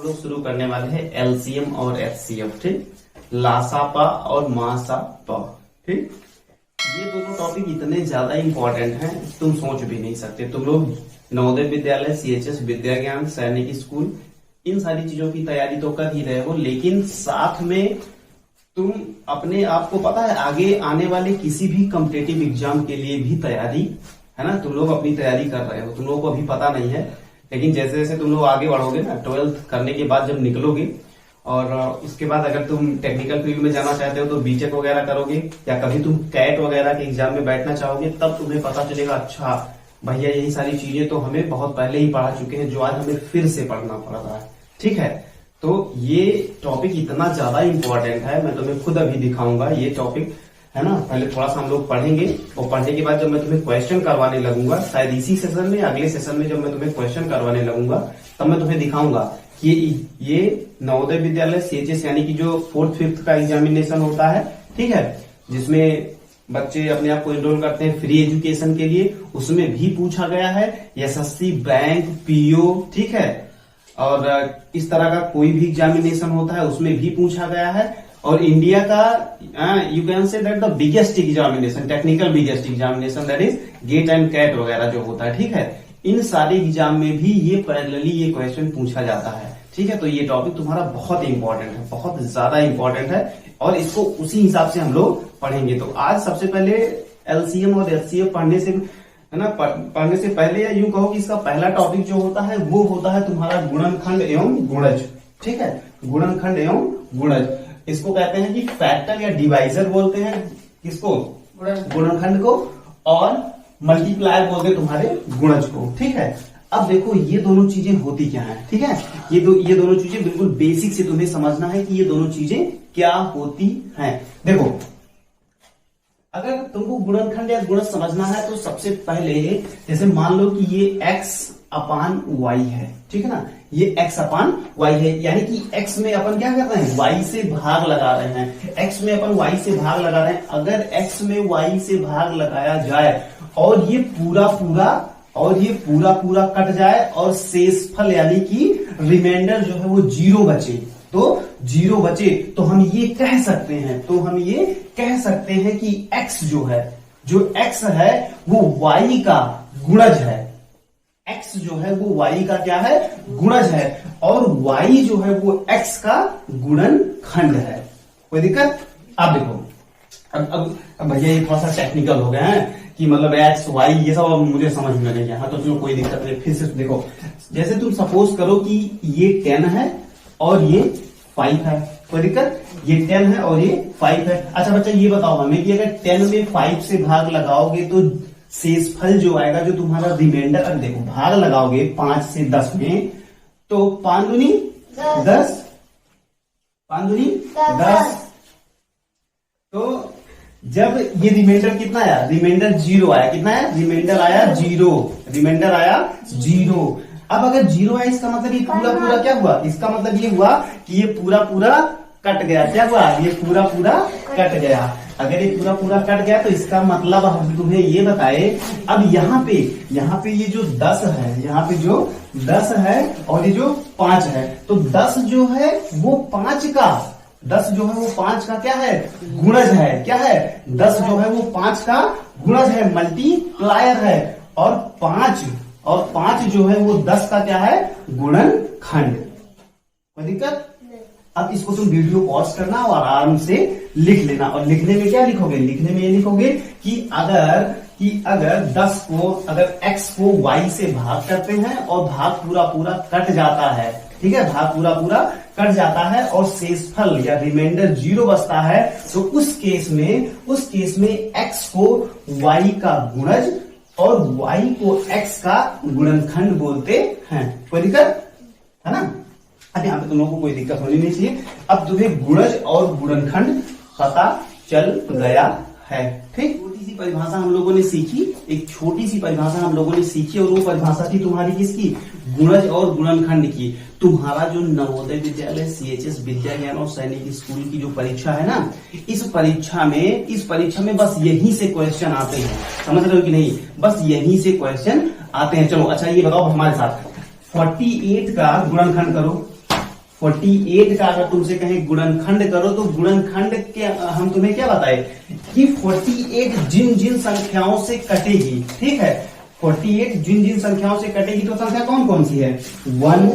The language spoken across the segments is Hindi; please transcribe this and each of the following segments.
लोग शुरू करने वाले हैं एलसीएम और एचसीएफ, ठीक, लासापा और मासापा, ठीक। ये दोनों टॉपिक इतने ज्यादा इंपॉर्टेंट हैं तुम सोच भी नहीं सकते। तुम लोग नवोदय विद्यालय, सीएचएस, विद्या ज्ञान, सैनिक स्कूल, इन सारी चीजों की तैयारी तो कर ही रहे हो, लेकिन साथ में तुम अपने आप को पता है आगे आने वाले किसी भी कॉम्पिटेटिव एग्जाम के लिए भी तैयारी है ना, तुम लोग अपनी तैयारी कर रहे हो। तुम लोगों को अभी पता नहीं है, लेकिन जैसे जैसे तुम लोग आगे बढ़ोगे ना, 12th करने के बाद जब निकलोगे और उसके बाद अगर तुम टेक्निकल फील्ड में जाना चाहते हो तो बीटेक वगैरह करोगे या कभी तुम कैट वगैरह के एग्जाम में बैठना चाहोगे, तब तुम्हें पता चलेगा अच्छा भैया यही सारी चीजें तो हमें बहुत पहले ही पढ़ा चुके हैं, जो आज हमें फिर से पढ़ना पड़ रहा है, ठीक है। तो ये टॉपिक इतना ज्यादा इंपॉर्टेंट है, मैं तुम्हें खुद अभी दिखाऊंगा ये टॉपिक, है ना। पहले थोड़ा सा हम लोग पढ़ेंगे और पढ़ने के बाद जब मैं तुम्हें क्वेश्चन करवाने लगूंगा, शायद इसी सेशन में, अगले सेशन में जब मैं तुम्हें क्वेश्चन करवाने लगूंगा तब मैं तुम्हें दिखाऊंगा कि ये नवोदय विद्यालय सीएचएस यानी कि जो 4th 5th का एग्जामिनेशन होता है, ठीक है, जिसमें बच्चे अपने आप को एनरोल करते हैं फ्री एजुकेशन के लिए, उसमें भी पूछा गया है। एसएससी, बैंक, पीओ, ठीक है, और इस तरह का कोई भी एग्जामिनेशन होता है उसमें भी पूछा गया है। और इंडिया का you can say that the biggest examination, technical biggest examination, that is GATE and CAT वगैरह जो होता है, ठीक है, इन सारे एग्जाम में भी ये पैरेलली ये क्वेश्चन पूछा जाता है, ठीक है। तो ये टॉपिक तुम्हारा बहुत इंपॉर्टेंट है, बहुत ज्यादा इंपॉर्टेंट है और इसको उसी हिसाब से हम लोग पढ़ेंगे। तो आज सबसे पहले एलसीएम और एचसीएफ पढ़ने से, है ना, पढ़ने से पहले या यूं कहो कि इसका पहला टॉपिक जो होता है वो होता है तुम्हारा गुणनखंड एवं गुणज, ठीक है, गुणनखंड एवं गुणज। इसको कहते हैं कि फैक्टर या डिवाइजर बोलते हैं, किसको, गुणनखंड को, और मल्टीप्लायर बोलते हैं तुम्हारे गुणज को, ठीक है। अब देखो ये दोनों चीजें होती क्या है, ठीक है, ये दोनों चीजें बिल्कुल बेसिक से तुम्हें समझना है कि ये दोनों चीजें क्या होती हैं। देखो अगर तुमको गुणनखंड या गुणज समझना है तो सबसे पहले जैसे मान लो कि ये x अपान y है, ठीक है ना, ये x अपान y है, यानी कि x में अपन क्या कर रहे हैं, y से भाग लगा रहे हैं, x में अपन y से भाग लगा रहे हैं। अगर x में y से भाग लगाया जाए और ये पूरा पूरा कट जाए और शेषफल यानी कि रिमाइंडर जो है वो जीरो बचे, तो हम ये कह सकते हैं, कि x जो x है वो y का गुणज है, x जो है वो y का क्या है, गुणज है, और y जो है वो x का गुणनखंड है। कोई दिक्कत? अब देखो अब भैया ये थोड़ा सा टेक्निकल हो गया है कि मतलब x y ये सब मुझे समझ में नहीं आया, तो चलो कोई दिक्कत नहीं। फिर से देखो, जैसे तुम सपोज करो कि ये 10 है और ये 5 है, कोई दिक्कत, ये 10 है और ये 5 है। अच्छा बच्चा ये बताओ हमें कि अगर 10 में 5 से भाग लगाओगे तो शेषफल जो आएगा, जो तुम्हारा रिमाइंडर, देखो भाग लगाओगे 5 से 10 में तो 5 दूनी 10, 5 दूनी 10, तो जब ये रिमाइंडर कितना आया, रिमाइंडर 0 आया, कितना आया, रिमाइंडर आया 0। अब अगर 0 आया इसका मतलब ये पूरा क्या हुआ, इसका मतलब ये हुआ कि ये पूरा कट गया। क्या हुआ, ये पूरा कट गया। अगर ये पूरा कट गया तो इसका मतलब हम तुम्हें ये बताए, अब यहाँ पे ये जो 10 है, यहाँ पे जो 10 है और ये जो 5 है, तो 10 जो है वो 5 का क्या है, गुणज है। क्या है, 10 जो है वो 5 का गुणज है, मल्टीप्लायर है, और 5 जो है वो 10 का क्या है, गुणनखंड। कोई दिक्कत? अब इसको तुम वीडियो पॉज करना और आराम से लिख लेना, और लिखने में क्या लिखोगे, लिखने में ये लिखोगे कि अगर 10 को, अगर x को y से भाग करते हैं और भाग पूरा कट जाता है, ठीक है, भाग पूरा कट जाता है और शेषफल या रिमाइंडर 0 बचता है, तो उस केस में x को y का गुणज और y को x का गुणनखंड बोलते हैं। कोई दिक्कत है ना? अब यहाँ पे तुम लोगों को कोई दिक्कत होनी नहीं चाहिए। अब तुम्हें गुणज और गुणनखंड पता चल गया है, ठीक। छोटी सी परिभाषा हम लोगों ने सीखी, एक छोटी सी परिभाषा हम लोगों ने सीखी, और वो परिभाषा थी तुम्हारी किसकी, गुणज और गुणनखंड की। तुम्हारा जो नवोदय विद्यालय, सीएचएस, विद्या ज्ञान और सैनिक स्कूल की जो परीक्षा है ना, इस परीक्षा में बस यहीं से क्वेश्चन आते हैं, समझ रहे हो कि नहीं, बस यहीं से क्वेश्चन आते हैं। चलो अच्छा ये बताओ हमारे साथ, 48 का गुणनखंड करो, 48 का अगर तुमसे कहें गुणनखंड करो तो गुणनखंड के हम तुम्हें क्या बताए कि 48 जिन जिन संख्याओं से कटेगी, ठीक है, 48 जिन जिन संख्याओं से कटेगी तो संख्या कौन कौन सी है? 1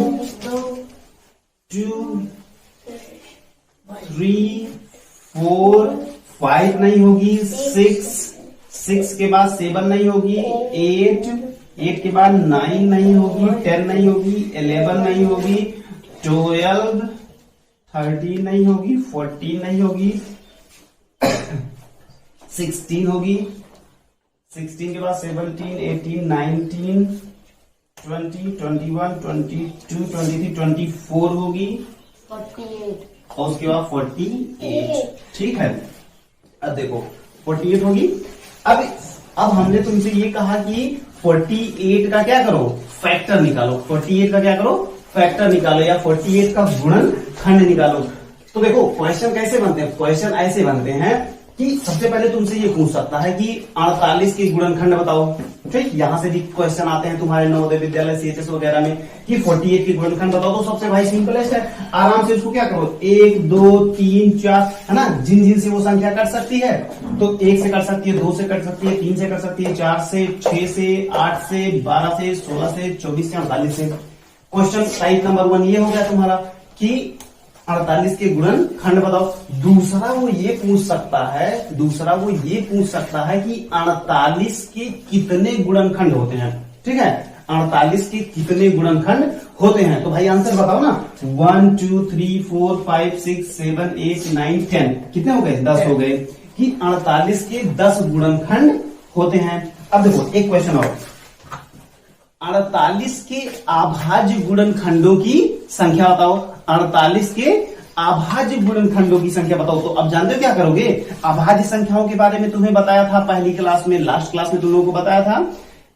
2 3 4 5 नहीं होगी, 6 के बाद 7 नहीं होगी, 8 के बाद 9 नहीं होगी, 10 नहीं होगी, 11 नहीं होगी, 12 13 नहीं होगी, 14 नहीं होगी, 16 होगी, 16 के बाद 17 18 19 20 21 22 23 24 होगी 48 और उसके बाद 48, ठीक है। अब देखो 48 होगी। अब हमने तुमसे ये कहा कि 48 का क्या करो? फैक्टर निकालो। 48 का क्या करो? फैक्टर निकालो या 48 का गुणनखंड निकालो। तो देखो क्वेश्चन कैसे बनते हैं? क्वेश्चन ऐसे बनते हैं कि सबसे पहले तुमसे ये पूछ सकता है कि 48 के गुणनखंड बताओ, ठीक। यहां से भी क्वेश्चन आते हैं तुम्हारे नवोदय विद्यालय CHS वगैरह में कि 48 के गुणनखंड बताओ। तो सबसे भाई सिंपलेस्ट है, आराम से उसको क्या करो, 1 2 3 4, है ना, जिन जिन से वो संख्या कट सकती है तो 1 से कट सकती है, 2 से कट सकती है, 3 से कट सकती है, 4 से, 6 से, 8 से, 12 से, 16 से, 24 से, 48 से। क्वेश्चन टाइप नंबर 1 ये हो गया तुम्हारा कि 48 के गुणनखंड बताओ। दूसरा वो ये पूछ सकता है कि 48 के कितने गुणनखंड होते हैं, ठीक है, 48 के कितने गुणनखंड होते हैं। तो भाई आंसर बताओ ना, 1 2 3 4 5 6 7 8 9 10 कितने हो गए? 10 हो गए कि 48 के 10 गुणनखंड होते हैं। अब देखो एक क्वेश्चन और, 48 के अभाज्य गुणनखंडों की संख्या बताओ। 48 के अभाज्य गुणनखंडों की संख्या बताओ। तो अब जानते हो क्या करोगे? अभाज्य संख्याओं के बारे में तुम्हें बताया था पहली क्लास में, लास्ट क्लास में तुम लोगों को बताया था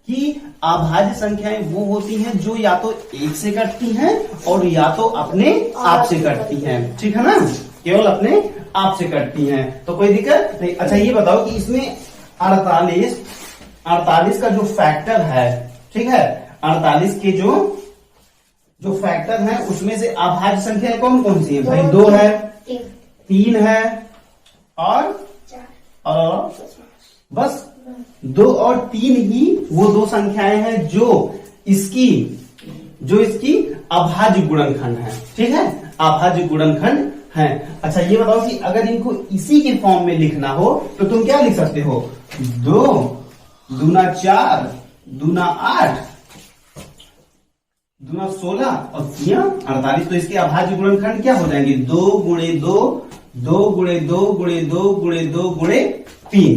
कि अभाज्य संख्याएं वो होती हैं जो या तो 1 से कटती हैं और या तो अपने आप से कटती हैं, ठीक है ना, केवल अपने आप से कटती हैं। तो कोई दिक्कत नहीं। अच्छा ये बताओ कि इसमें 48 का जो फैक्टर है, ठीक है, 48 के जो फैक्टर है उसमें से अभाज्य संख्या कौन कौन सी है भाई? 2 है, 3 है और बस 2 और 3 ही वो दो संख्याएं हैं जो इसकी अभाज्य गुणनखंड है, ठीक है, अभाज्य गुणनखंड है। अच्छा ये बताओ कि अगर इनको इसी के फॉर्म में लिखना हो तो तुम क्या लिख सकते हो? 2 दूना 4 दूना 8 दूना 16 और 3 48। तो इसके अभाज्य गुणनखंड क्या हो जाएंगे? 2 गुणे 2 2 गुणे 2 गुणे 2 गुणे 2 गुणे 3।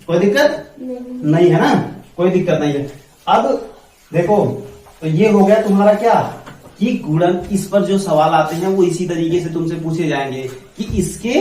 कोई दिक्कत नहीं है ना, कोई दिक्कत नहीं है। अब देखो तो ये हो गया तुम्हारा क्या कि गुणन, इस पर जो सवाल आते हैं वो इसी तरीके से तुमसे पूछे जाएंगे कि इसके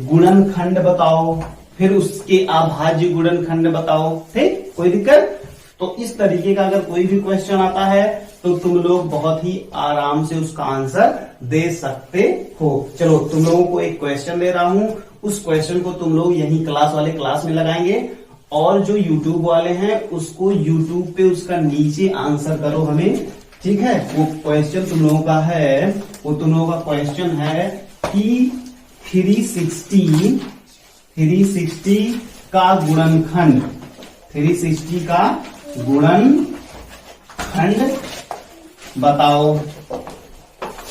गुणनखंड बताओ, फिर उसके अभाज्य गुणनखंड बताओ, ठीक, कोई दिक्कत। तो इस तरीके का अगर कोई भी क्वेश्चन आता है तो तुम लोग बहुत ही आराम से उसका आंसर दे सकते हो। चलो तुम लोगों को एक क्वेश्चन दे रहा हूं, उस क्वेश्चन को तुम लोग यही क्लास वाले क्लास में लगाएंगे और जो YouTube वाले हैं उसको YouTube पे उसका नीचे आंसर करो हमें, ठीक है। वो क्वेश्चन तुम लोगों का है, वो तुम लोगों का क्वेश्चन है कि 360 का गुणनखंड, 360 का गुणनखंड बताओ।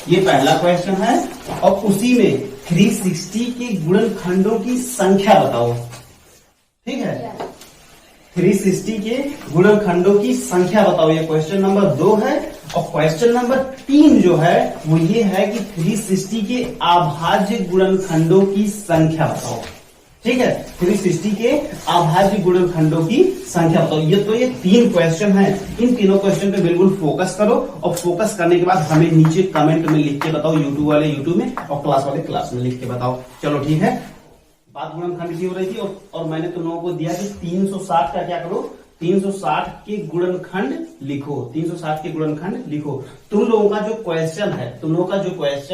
ये पहला क्वेश्चन है और उसी में 360 के गुणनखंडों की संख्या बताओ, ठीक है, 360 के गुणनखंडों की संख्या बताओ। ये क्वेश्चन नंबर 2 है। और क्वेश्चन नंबर 3 जो है वो ये है कि 360 के अभाज्य गुणनखंडों की संख्या बताओ, ठीक है, 360 के अभाज्य गुणनखंडों की संख्या बताओ। ये 3 क्वेश्चन हैं। इन तीनों क्वेश्चन पे बिल्कुल फोकस करो और फोकस करने के बाद हमें नीचे कमेंट में लिख के बताओ, यूट्यूब वाले यूट्यूब में और क्लास वाले क्लास में लिख के बताओ। चलो ठीक है, बात गुणनखंड की हो रही थी और मैंने तुम लोगों को दिया कि 360 का क्या करो, 360 के गुणनखंड लिखो, 360 के गुणनखंड लिखो। तुम लोगों का जो क्वेश्चन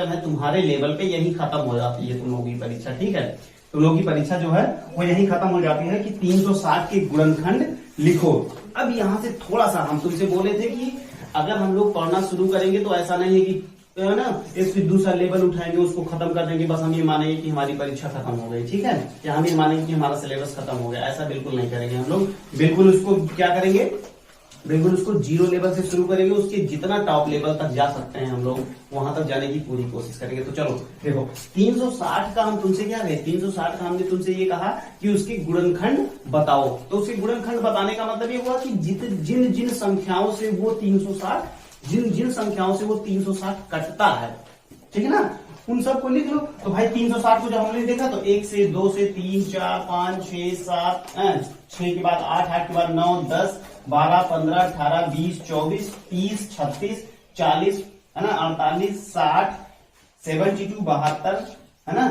है तुम्हारे लेवल पे यही खत्म हो जाती है तुम लोगों की परीक्षा, ठीक है। तुम लोगों की परीक्षा जो है वो यही खत्म हो जाती है कि 360 के गुणनखंड लिखो। अब यहां से थोड़ा सा हम तुमसे बोले थे कि अगर हम लोग पढ़ना शुरू करेंगे तो ऐसा नहीं है कि तो है ना, एक फिर दूसरा लेवल उठाएंगे, उसको खत्म कर देंगे, बस हम ये मानेंगे कि हमारी परीक्षा खत्म हो गई, ठीक है, या हम ये मानेंगे कि हमारा सिलेबस खत्म हो गया। ऐसा बिल्कुल नहीं करेंगे हम लोग, बिल्कुल उसको क्या करेंगे, बिल्कुल उसको जीरो लेवल से शुरू करेंगे, उसके जितना टॉप लेवल तक जा सकते हैं हम लोग वहां तक जाने की पूरी कोशिश करेंगे। तो चलो देखो 360 का हम तुमसे क्या कहे, 360 का हमने तुमसे ये कहा कि उसके गुणनखंड बताओ। तो उसके गुणनखंड बताने का मतलब ये हुआ कि जिन जिन संख्याओं से वो 360, जिन जिन संख्याओं से वो 360 कटता है, ठीक है ना, उन सबको लिख लो। तो भाई 360 को जब हमने देखा तो 1 से 2 से 3 4 5 6 7 6 के बाद 8 8 के बाद 9 10 12 15 18 20 24 30 36 40 है ना, 48 60 72 72 है ना,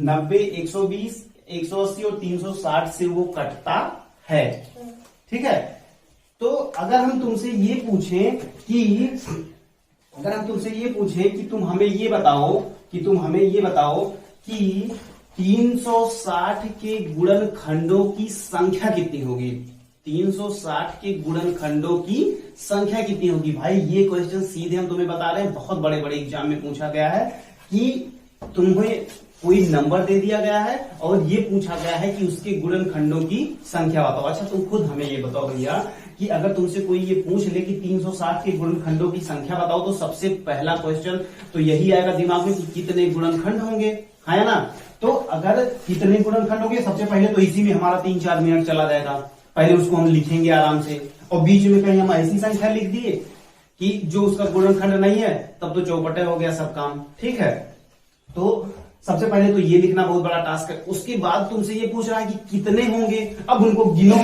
90 120 180 और 360 से वो कटता है, ठीक है। तो अगर हम तुमसे ये पूछें कि अगर हम तुमसे ये पूछें कि तुम हमें ये बताओ कि 360 के गुणनखंडों की संख्या कितनी होगी, 360 के गुणनखंडों की संख्या कितनी होगी। भाई ये क्वेश्चन सीधे हम तुम्हें बता रहे हैं, बहुत बड़े बड़े एग्जाम में पूछा गया है कि तुम्हें कोई नंबर दे दिया गया है और ये पूछा गया है कि उसके गुणनखंडों की संख्या बताओ। अच्छा तुम खुद हमें ये बताओ भैया कि अगर तुमसे कोई ये पूछ ले कि 360 के गुणनखंडों की संख्या बताओ, तो सबसे पहला क्वेश्चन तो यही आएगा दिमाग में कि कितने गुणनखंड होंगे, है ना। तो अगर कितने गुणनखंड होंगे, सबसे पहले तो इसी में हमारा 3-4 मिनट चला जाएगा। पहले उसको हम लिखेंगे आराम से, और बीच में कहीं हम ऐसी संख्या लिख दिए कि जो उसका गुणनखंड नहीं है, तब तो चौपटे हो गया सब काम, ठीक है। तो सबसे पहले तो ये लिखना बहुत बड़ा टास्क है। उसके बाद तुमसे ये पूछ रहा है कि कितने होंगे, अब उनको गिनो,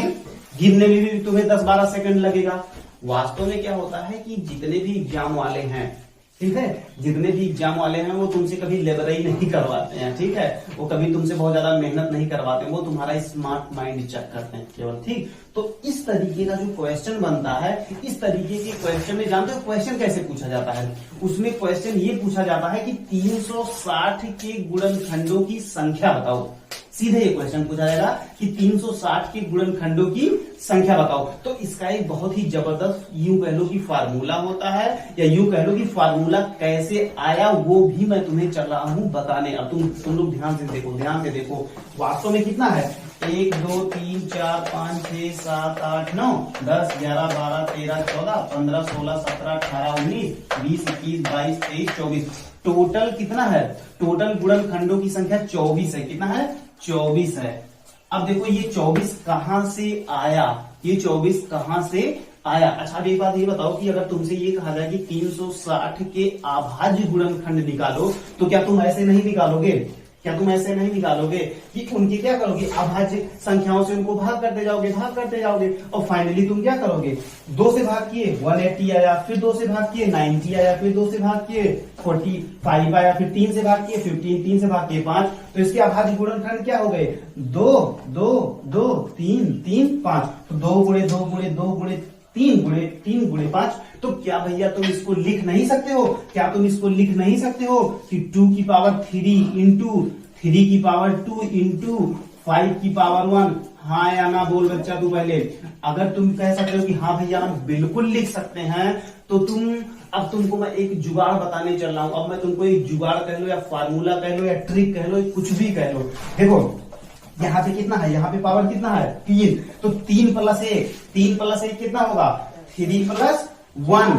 गिनने में भी तुम्हें 10-12 सेकंड लगेगा। वास्तव में क्या होता है कि जितने भी एग्जाम वाले हैं, ठीक है, जितने भी एग्जाम वाले हैं वो तुमसे कभी लेबराई नहीं करवाते हैं, ठीक है, वो कभी तुमसे बहुत ज्यादा मेहनत नहीं करवाते, वो तुम्हारा स्मार्ट माइंड चेक करते हैं केवल, ठीक। तो इस तरीके का जो क्वेश्चन बनता है, इस तरीके के क्वेश्चन में जानते हो क्वेश्चन कैसे पूछा जाता है, उसमें क्वेश्चन ये पूछा जाता है कि 360 के गुणनखंडों की संख्या बताओ। सीधे ये क्वेश्चन पूछा जाएगा कि 360 के गुणनखंडों की संख्या बताओ। तो इसका एक बहुत ही जबरदस्त यूं कह लो कि फार्मूला होता है, या यूं कह लो कि फार्मूला कैसे आया वो भी मैं तुम्हें चल रहा हूं बताने। अब तुम लोग ध्यान से देखो वास्तव में कितना है, 1 2 3 4 5 6 7 8 9 10 11 12 13 14 15 16 17 18 19 20 21 22 23 24 टोटल कितना है, टोटल गुणनखंडों की संख्या 24 है। कितना है, 24 है। अब देखो ये 24 कहां से आया, ये 24 कहां से आया। अच्छा अब एक बात ये बताओ कि अगर तुमसे ये कहा जाए कि 360 के अभाज्य गुणनखंड निकालो, तो क्या तुम ऐसे नहीं निकालोगे, क्या तुम ऐसे नहीं निकालोगे कि उनकी क्या करोगे, अभाज्य संख्याओं से उनको भाग करते जाओगे, और फाइनली तुम क्या करोगे, 2 से भाग किए 180 आया, फिर 2 से भाग किए 90 आया, फिर 2 से भाग किए 45 आया, फिर 3 से भाग किए 15, 3 से भाग किए 5। तो इसके अभाज्य गुणनखंड क्या हो गए, 2 2 2 3 3 5। तो 2 गुणे 2 गुणे 2 गुणे 3 गुणे 3 गुणे 5। तो क्या भैया तुम इसको लिख नहीं सकते हो, क्या तुम इसको लिख नहीं सकते हो कि 2 की पावर 3 इंटू 3 की पावर 2 इंटू 5 की पावर 1। हाँ या ना बोल बच्चा तू पहले। अगर तुम कह सकते हो कि हाँ भैया हम बिल्कुल लिख सकते हैं, तो अब तुमको मैं एक जुगाड़ बताने चल रहा हूं। अब मैं तुमको एक जुगाड़ कह लो, या फार्मूला कह लो, या ट्रिक कह लो, कुछ भी कह लो। देखो यहाँ पे कितना है, यहाँ पे पावर कितना है 3, तो 3 + 1 कितना होगा, 3 + 1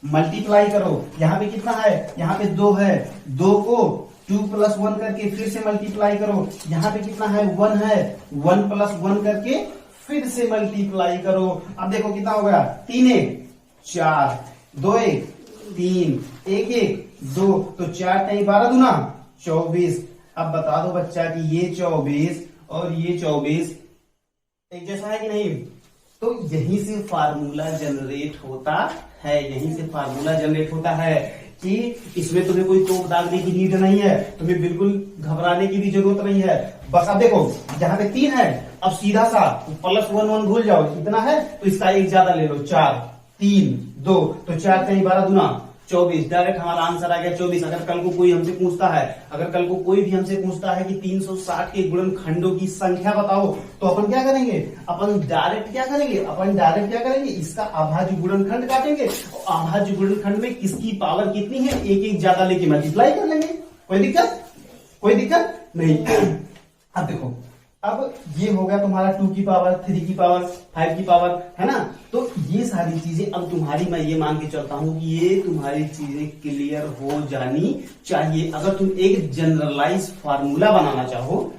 मल्टीप्लाई करो। यहाँ पे कितना है, यहाँ पे 2 है, 2 को 2 + 1 करके फिर से मल्टीप्लाई करो। यहाँ पे कितना है, 1 है, 1 + 1 करके फिर से मल्टीप्लाई करो। अब देखो कितना हो गया, 3 1 4 2 1 3 1 1 2, तो 4 × 12 दूना 24। अब बता दो बच्चा कि ये 24 और ये 24 एक जैसा है कि नहीं। तो यहीं से फार्मूला जनरेट होता है, यहीं से फार्मूला जनरेट होता है कि इसमें तुम्हें कोई तोप डालने की नीड नहीं है, तुम्हें बिल्कुल घबराने की भी जरूरत नहीं है। बस अब देखो यहाँ पे 3 है, अब सीधा सा +1 भूल जाओ, कितना है तो इसका एक ज्यादा ले लो, 4 3 2, तो 4 × 12 दूना 24, डायरेक्ट हमारा आंसर आ गया 24। अगर कल को कोई हमसे पूछता है, अगर कल को कोई भी हमसे पूछता है कि 360 के गुणनखंडों की संख्या बताओ, तो अपन क्या करेंगे, अपन डायरेक्ट क्या करेंगे, इसका अभाज्य गुणनखंड काटेंगे और अभाज्य गुणनखंड में किसकी पावर कितनी है एक एक ज्यादा लेके मल्टीप्लाई कर लेंगे। कोई दिक्कत नहीं। अब देखो, अब ये हो गया तुम्हारा 2 की पावर, 3 की पावर, 5 की पावर, है ना। तो ये सारी चीजें अब तुम्हारी, मैं ये मान के चलता हूं कि ये तुम्हारी चीजें क्लियर हो जानी चाहिए। अगर तुम एक जनरलाइज फार्मूला बनाना चाहो,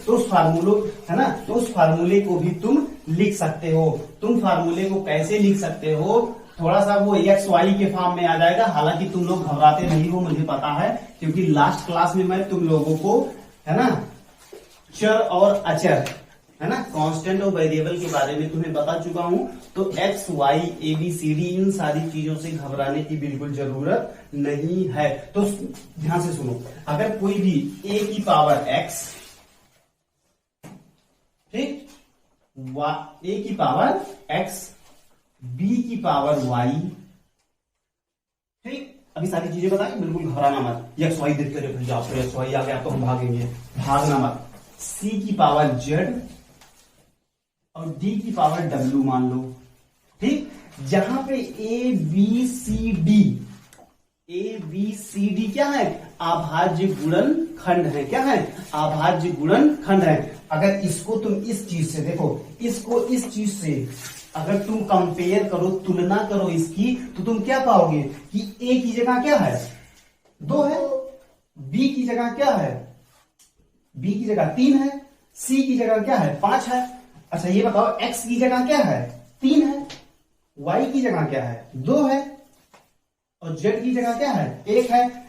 तो उस फार्मूलो, है ना, तो उस फार्मूले को भी तुम लिख सकते हो। तुम फार्मूले को कैसे लिख सकते हो, थोड़ा सा वो एक्स वाई के फॉर्म में आ जाएगा। हालांकि तुम लोग घबराते नहीं हो, मुझे पता है, क्योंकि लास्ट क्लास में मैं तुम लोगों को, है ना, चर और अचर, है ना, कांस्टेंट और वेरिएबल के बारे में तुम्हें बता चुका हूं। तो X Y A B C D इन सारी चीजों से घबराने की बिल्कुल जरूरत नहीं है। तो ध्यान से सुनो, अगर कोई भी ए की पावर एक्स, ठीक, ए की पावर एक्स, बी की पावर वाई, ठीक, अभी सारी चीजें बताएं, बिल्कुल घबराना मत। एक्स वाई देखते रहे, भैया एक्स वाई आ गया तो हम भागेंगे, भागना मत। सी की पावर जेड और डी की पावर डब्ल्यू मान लो, ठीक। जहां पे ए बी सी डी क्या है, अभाज्य गुणनखंड है। क्या है, अभाज्य गुणनखंड है। अगर इसको तुम इस चीज से देखो, इसको इस चीज से अगर तुम कंपेयर करो, तुलना करो इसकी, तो तुम क्या पाओगे कि ए की जगह क्या है, 2 है, बी की जगह क्या है, बी की जगह 3 है, सी की जगह क्या है, 5 है। अच्छा ये बताओ, एक्स की जगह क्या है, 3 है, वाई की जगह क्या है, 2 है, और जेड की जगह क्या है, 1 है।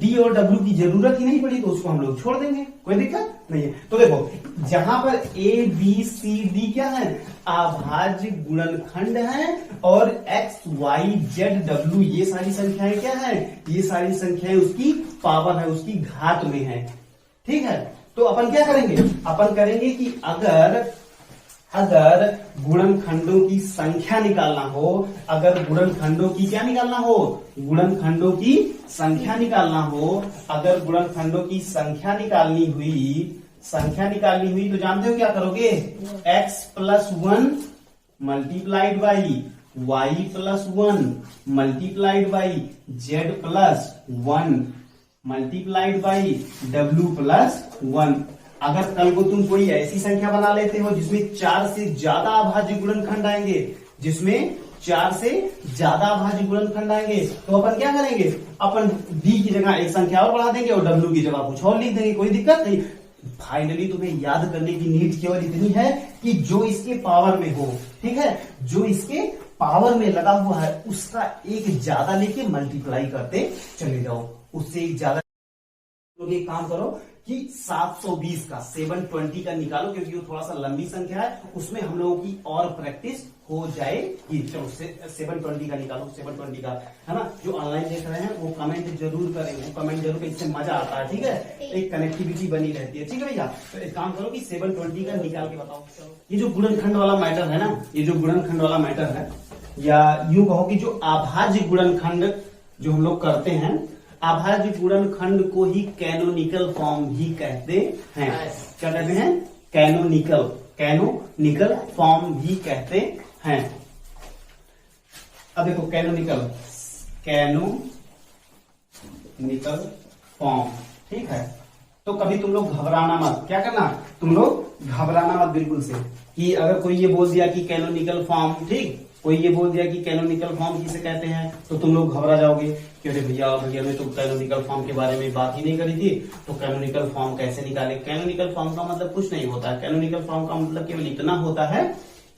डी और डब्ल्यू की जरूरत ही नहीं पड़ी, तो उसको हम लोग छोड़ देंगे, कोई दिक्कत नहीं है। तो देखो, जहां पर ए बी सी डी क्या है, अभाज्य गुणनखंड है, और एक्स वाई जेड डब्ल्यू ये सारी संख्याएं क्या है, ये सारी संख्याएं उसकी पावर है, उसकी घात में है, ठीक है। तो अपन क्या करेंगे, अपन करेंगे कि अगर गुणनखंडों की संख्या निकालना हो, अगर गुणनखंडों की क्या निकालना हो, गुणनखंडों की संख्या निकालना हो, अगर गुणनखंडों की संख्या निकालनी हुई तो जानते हो क्या करोगे, x + 1 multiplied by y + 1 multiplied by z + 1 multiplied by w + 1। अगर कल को तुम कोई ऐसी संख्या बना लेते हो जिसमें 4 से ज्यादा अभाज्य गुणनखंड आएंगे, तो अपन क्या करेंगे, अपन d की जगह एक संख्या और बढ़ा देंगे और w की जगह कुछ और लिख देंगे, कोई दिक्कत नहीं। फाइनली तुम्हें याद करने की नीड केवल इतनी है कि जो इसके पावर में हो, ठीक है, जो इसके पावर में लगा हुआ है उसका एक ज्यादा लेके मल्टीप्लाई करते चले जाओ, उससे एक ज्यादा। लोग एक काम करो कि 720 का 720 का निकालो, क्योंकि वो थोड़ा सा लंबी संख्या है, उसमें हम लोगों की और प्रैक्टिस हो जाएगी। चलो 720 का निकालो, 720 का, है ना। जो ऑनलाइन देख रहे हैं वो कमेंट जरूर करें, इससे मजा आता है, ठीक है, एक कनेक्टिविटी बनी रहती है, ठीक है भैया। तो एक काम करो कि 720 का निकाल के बताओ। ये जो गुणनखंड वाला मैटर है ना, ये जो गुणनखंड वाला मैटर है, या यूं कहो कि जो अभाज्य गुणनखंड जो हम लोग करते हैं, अभाज्य गुणनखंड को ही कैनोनिकल फॉर्म भी कहते हैं। क्या कहते हैं, कैनोनिकल फॉर्म भी कहते हैं। अब देखो, कैनोनिकल फॉर्म, ठीक है। तो कभी तुम लोग घबराना मत, क्या करना, तुम लोग घबराना मत बिल्कुल से, कि अगर कोई ये बोल दिया कि कैनोनिकल फॉर्म, ठीक, कोई ये बोल दिया कि कैनोनिकल फॉर्म किसे कहते हैं, तो तुम लोग घबरा जाओगे कि अरे भैया ने तो कैनोनिकल फॉर्म के बारे में बात ही नहीं करी थी, तो कैनोनिकल फॉर्म कैसे निकाले। कैनोनिकल फॉर्म का मतलब कुछ नहीं होता है, कैनोनिकल फॉर्म का मतलब केवल इतना होता है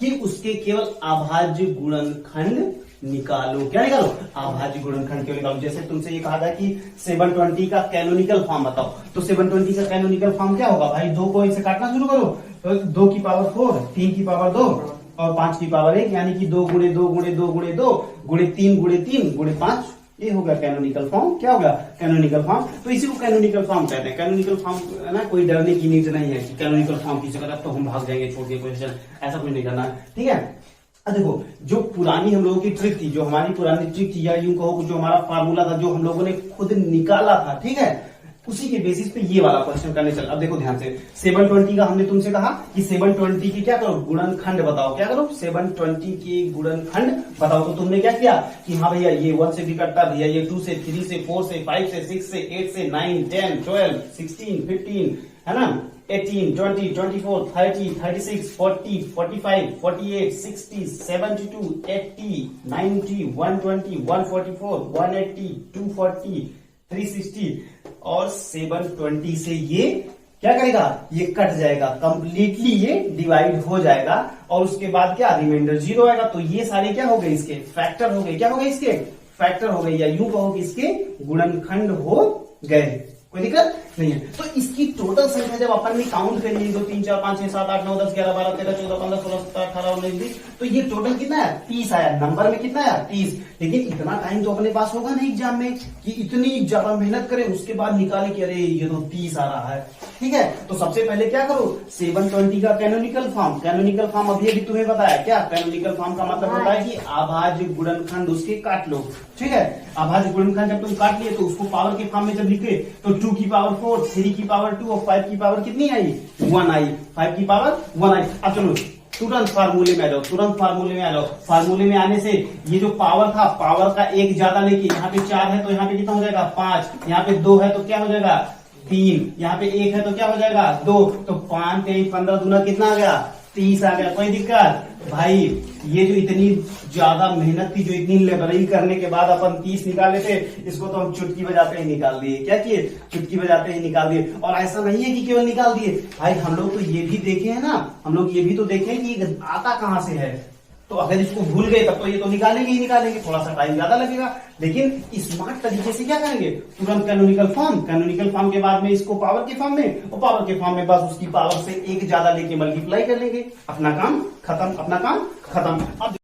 कि उसके केवल अभाज्य गुणनखंड निकालो। क्या निकालो, अभाज्य गुणनखंड केवल निकालो। जैसे तुमसे ये कहा था कि 720 का कैनोनिकल फॉर्म बताओ, तो 720 का कैनोनिकल फॉर्म क्या होगा भाई, 2 को इसे काटना शुरू करो, तो 2 की पावर 4, 3 की पावर 2 और 5 की पावर 1, यानी कि 2 गुणे 2 गुणे 2 गुणे 2 गुणे 3 गुणे 3 गुणे 5, ये होगा कैनोनिकल फॉर्म। क्या होगा, कैनोनिकल फॉर्म। तो इसी को कैनोनिकल फॉर्म कहते हैं। कैनोनिकल फॉर्म है ना, कोई डरने की नीड नहीं है कि कैनोनिकल फॉर्म की जगह तो हम भाग जाएंगे छोड़ के, कोई ऐसा कुछ नहीं करना, ठीक है। अब देखो, जो पुरानी हम लोगों की ट्रिक थी, जो हमारी पुरानी ट्रिक थी, या यूं कहो जो हमारा फार्मूला था, जो हम लोगों ने खुद निकाला था, ठीक है, उसी के बेसिस पे ये वाला क्वेश्चन करने चल। अब देखो ध्यान से, 720 का हमने तुमसे कहा कि 720 की क्या करो, गुणनखंड बताओ। क्या करो, 720 की गुणनखंड बताओ। तो तुमने क्या किया कि हाँ भैया ये 1 से भी कटता, भैया ये 2 से, 3 से, 4 से, 5 से, 6 से, 8 से, 9, 10, 12, 16, 15, है ना, 18, 20, 24, 30, 36, 40, 45, 48, 60, 72, 80, 90, 120, 144, 180, 240, 360 और 720 से ये क्या करेगा, ये कट जाएगा कंप्लीटली, ये डिवाइड हो जाएगा और उसके बाद क्या रिमाइंडर 0 आएगा। तो ये सारे क्या हो गए, इसके फैक्टर हो गए। क्या हो गए, इसके फैक्टर हो गए, या यूं कहो कि इसके गुणनखंड हो गए। कोई दिक्कत नहीं है। तो इसकी टोटल संख्या जब अपन ने काउंट करी 1 2 3 4 5 6 7 8 9 10 11 12 13 14 15 16 17 18 19 20, तो ये टोटल कितना है, 30 आया। नंबर में कितना आया, 30। लेकिन इतना टाइम तो अपने पास होगा नहीं एग्जाम में कि इतनी ज्यादा मेहनत करें उसके बाद निकाले कि अरे ये तो 30 आ रहा है। ठीक है, तो सबसे पहले क्या करो, 720 का कैनोनिकल फॉर्म। कैनोनिकल फॉर्म अभी तुम्हें बताया। क्या कैनोनिकल फॉर्म का मतलब होता है कि अभाज्य गुणनखंड उसके काट लो। ठीक है, अभाज्य गुणनखंड जब तुम काट लिए तो उसको पावर के फॉर्म में जब लिखे तो 2 की पावर 4, 3 की पावर 2 और 5 की पावर कितनी आई, 1 आई। 5 की पावर 1 आई। अब चलो तुरंत फार्मूले में आ जाओ, तुरंत फार्मूले में आ जाओ। फार्मूले में आने से ये जो पावर था, पावर का एक ज्यादा लेके, यहाँ पे 4 है तो यहाँ पे कितना हो जाएगा 5, यहाँ पे 2 है तो क्या हो जाएगा 3, यहाँ पे 1 है तो क्या हो जाएगा 2, तो 5 3 15 दूना कितना आ गया 30 आ गया। कोई दिक्कत भाई, ये जो इतनी ज्यादा मेहनत थी, जो इतनी लेबरिंग करने के बाद अपन 30 निकाले थे, इसको तो हम चुटकी बजाते ही निकाल दिए। क्या किए, चुटकी बजाते ही निकाल दिए। और ऐसा नहीं है कि केवल निकाल दिए भाई, हम लोग तो ये भी देखे हैं ना, हम लोग ये भी तो देखे कि ये आता कहां से है। तो अगर इसको भूल गए तब तो ये तो निकालेंगे ही निकालेंगे, थोड़ा सा टाइम ज्यादा लगेगा। लेकिन स्मार्ट तरीके से क्या करेंगे, तुरंत कैनोनिकल फॉर्म, कैनोनिकल फॉर्म के बाद में इसको पावर के फॉर्म में, और पावर के फॉर्म में बस उसकी पावर से एक ज्यादा लेके मल्टीप्लाई कर लेंगे। अपना काम खत्म, अपना काम खत्म। अब